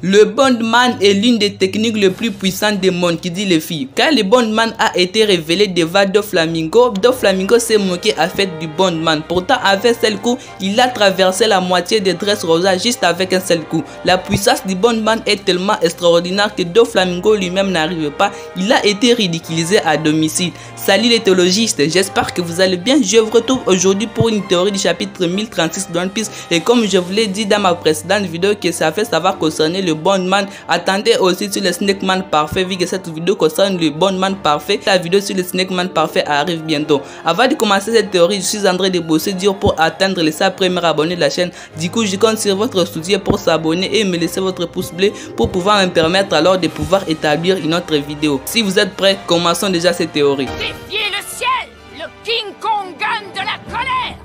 Le bondman est l'une des techniques les plus puissantes des Monkey D. Luffy. Quand le bondman a été révélé devant Doflamingo s'est moqué à fait du bondman. Pourtant avec seul coup, il a traversé la moitié de Dressrosa juste avec un seul coup. La puissance du bondman est tellement extraordinaire que Doflamingo lui-même n'arrive pas. Il a été ridiculisé à domicile. Salut les théologistes, j'espère que vous allez bien. Je vous retrouve aujourd'hui pour une théorie du chapitre 1036 de One Piece. Et comme je vous l'ai dit dans ma précédente vidéo que ça va concerner le bondman, attendez aussi sur le Snake Man parfait vu que cette vidéo concerne le bondman parfait. La vidéo sur le Snake Man parfait arrive bientôt. Avant de commencer cette théorie, je suis en train de bosser dur pour atteindre les 100 premiers abonnés de la chaîne. Du coup, je compte sur votre soutien pour s'abonner et me laisser votre pouce bleu pour pouvoir me permettre alors de pouvoir établir une autre vidéo. Si vous êtes prêts, commençons déjà cette théorie. Défiez le ciel, le King Kongan de la colère.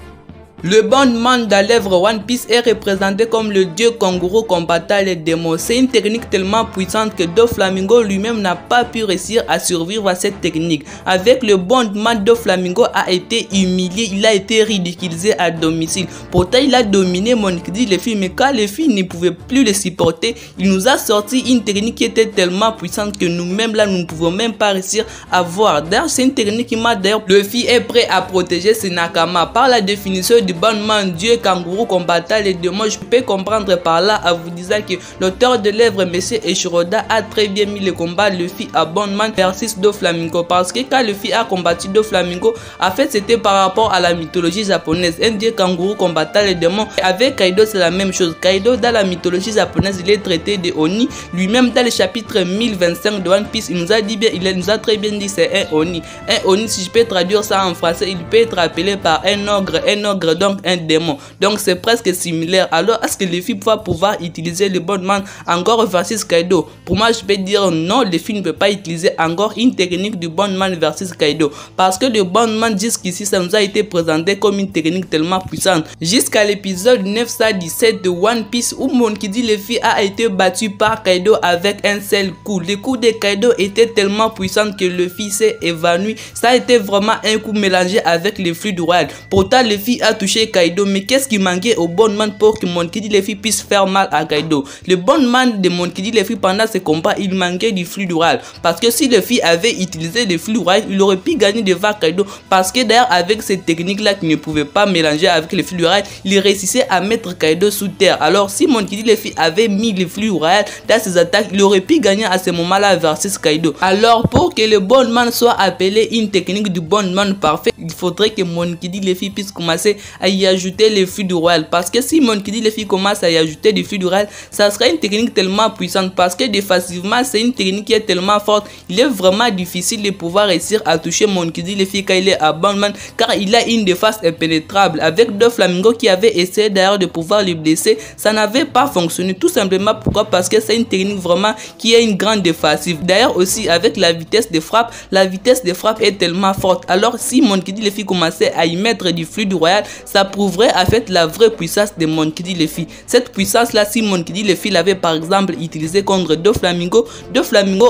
Le bondman dans l'œuvre One Piece est représenté comme le dieu kangourou combattant les démons. C'est une technique tellement puissante que Doflamingo lui-même n'a pas pu réussir à survivre à cette technique. Avec le bondman, Doflamingo a été humilié, il a été ridiculisé à domicile. Pourtant, il a dominé Monkey D. Luffy, mais quand Luffy ne pouvait plus le supporter, il nous a sorti une technique qui était tellement puissante que nous-mêmes là, nous ne pouvons même pas réussir à voir. D'ailleurs, c'est une technique qui m'a d'ailleurs, Luffy est prêt à protéger ses Nakama. Par la définition du bondman, dieu kangourou combattant les démons, je peux comprendre par là en vous disant que l'auteur de l'œuvre Monsieur Eiichiro-Oda a très bien mis le combat Luffy à bondman versus Doflamingo, parce que quand Luffy a combattu Doflamingo, en fait c'était par rapport à la mythologie japonaise, un dieu kangourou combattant les démons. Et avec Kaido c'est la même chose. Kaido dans la mythologie japonaise il est traité de Oni. Lui-même dans le chapitre 1025 de One Piece il nous a dit bien, il nous a très bien dit c'est un Oni. Un Oni, si je peux traduire ça en français, il peut être appelé par un ogre donc un démon. Donc c'est presque similaire. Alors est-ce que Luffy va pouvoir utiliser le bondman encore versus Kaido? Pour moi je peux dire non, Luffy ne peut pas utiliser encore une technique du bondman versus Kaido, parce que le bondman jusqu'ici ça nous a été présenté comme une technique tellement puissante jusqu'à l'épisode 917 de One Piece où Monkey D. Luffy a été battu par Kaido avec un seul coup. Le coup de Kaido était tellement puissant que Luffy s'est évanoui. Ça a été vraiment un coup mélangé avec le flux du royal. Pourtant Luffy a touché Kaido, mais qu'est-ce qui manquait au bondman pour que Monkey D. Luffy puisse faire mal à Kaido? Le bondman de Monkey D. Luffy pendant ce combat, il manquait du flux du royal, parce que si Luffy avait utilisé le flux du royal, il aurait pu gagner devant Kaido, parce que d'ailleurs avec cette technique là qui ne pouvait pas mélanger avec le flux du royal, il réussissait à mettre Kaido sous terre. Alors si Monkey D. Luffy avait mis le flux du royal dans ses attaques, il aurait pu gagner à ce moment là versus Kaido. Alors pour que le bondman soit appelé une technique du bondman parfait, il faudrait que Monkey D. Luffy puisse commencer à y ajouter les flux du royal, parce que si Monkey D. Luffy commence à y ajouter des flux du royal, ça sera une technique tellement puissante, parce que défensivement c'est une technique qui est tellement forte, il est vraiment difficile de pouvoir réussir à toucher Monkey D. Luffy quand il est à bondman, car il a une défense impénétrable. Avec Doflamingo qui avait essayé d'ailleurs de pouvoir le blesser, ça n'avait pas fonctionné, tout simplement pourquoi? Parce que c'est une technique vraiment qui est une grande défensive. D'ailleurs aussi avec la vitesse de frappe est tellement forte. Alors si Monkey D. Luffy commençait à y mettre du flux du royal, ça prouverait en fait la vraie puissance de Monkey D. Luffy. Cette puissance là, si Monkey D. Luffy l'avait par exemple utilisé contre Doflamingo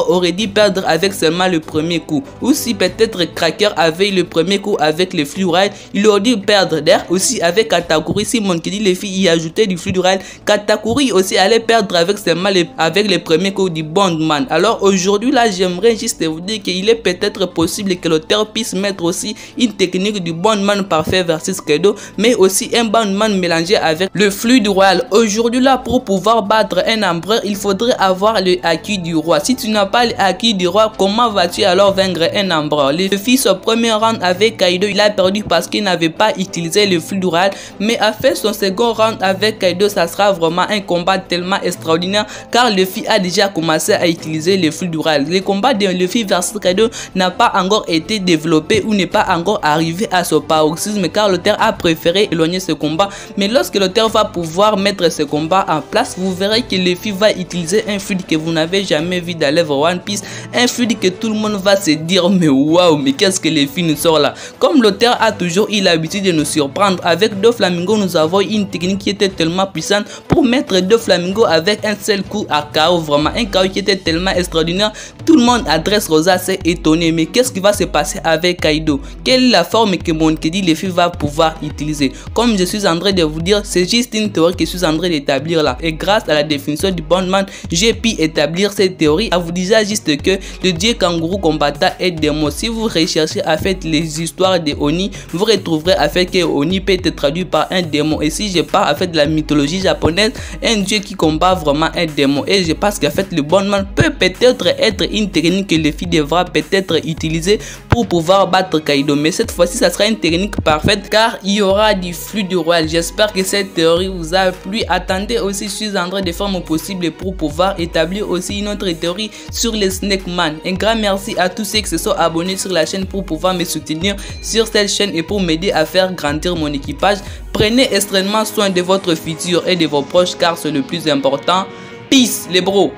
aurait dû perdre avec seulement le premier coup, ou si peut-être Cracker avait le premier coup avec le flux royal, il aurait dû perdre. D'ailleurs aussi avec Katakuri, si Monkey D. Luffy y ajoutait du flux royal, Katakuri aussi allait perdre avec seulement avec le premier coup du bondman. Alors aujourd'hui là, j'aimerais juste vous dire qu'il est peut-être possible que l'auteur puisse mettre aussi une technique du bondman parfait versus Kaido, mais aussi un bondman mélangé avec le flux du royal. Aujourd'hui là, pour pouvoir battre un empereur, il faudrait avoir le haki du roi. Si tu n'as pas le haki du roi, comment vas-tu alors vaincre un empereur? Luffy son premier round avec Kaido, il a perdu parce qu'il n'avait pas utilisé le flux du royal, mais à faire son second round avec Kaido, ça sera vraiment un combat tellement extraordinaire, car Luffy a déjà commencé à utiliser le flux du royal. Le combat de Luffy versus Kaido n'a pas encore été développé ou n'est pas encore arrivé à son paroxysme, car l'auteur a préféré éloigner ce combat. Mais lorsque l'auteur va pouvoir mettre ce combat en place, vous verrez que Luffy va utiliser un fluide que vous n'avez jamais vu dans l'œuvre One Piece, un fluide que tout le monde va se dire mais waouh, mais qu'est-ce que Luffy nous sort là? Comme l'auteur a toujours eu l'habitude de nous surprendre, avec Doflamingo nous avons une technique qui était tellement puissante pour mettre Doflamingo avec un seul coup à KO, vraiment un KO qui était tellement extraordinaire. Tout le monde à Dressrosa s'est étonné, mais qu'est-ce qui va se passer avec Kaido? Quel Quelle est la forme que mon Kedi les filles va pouvoir utiliser? Comme je suis en train de vous dire, c'est juste une théorie que je suis en train d'établir là. Et grâce à la définition du bondman, j'ai pu établir cette théorie en vous disant juste que le dieu kangourou combattant est démon. Si vous recherchez en fait les histoires de Oni, vous retrouverez en fait que Oni peut être traduit par un démon. Et si je parle en fait de la mythologie japonaise, un dieu qui combat vraiment un démon. Et je pense qu'en fait le bondman peut peut-être être une technique que les filles devra peut-être utiliser pour pouvoir battre Kaido. Mais cette fois-ci, ça sera une technique parfaite car il y aura du flux du royal. J'espère que cette théorie vous a plu. Attendez aussi, je suis en train de faire mon possible pour pouvoir établir aussi une autre théorie sur les Snake Man. Un grand merci à tous ceux qui se sont abonnés sur la chaîne pour pouvoir me soutenir sur cette chaîne et pour m'aider à faire grandir mon équipage. Prenez extrêmement soin de votre futur et de vos proches car c'est le plus important. Peace les bros.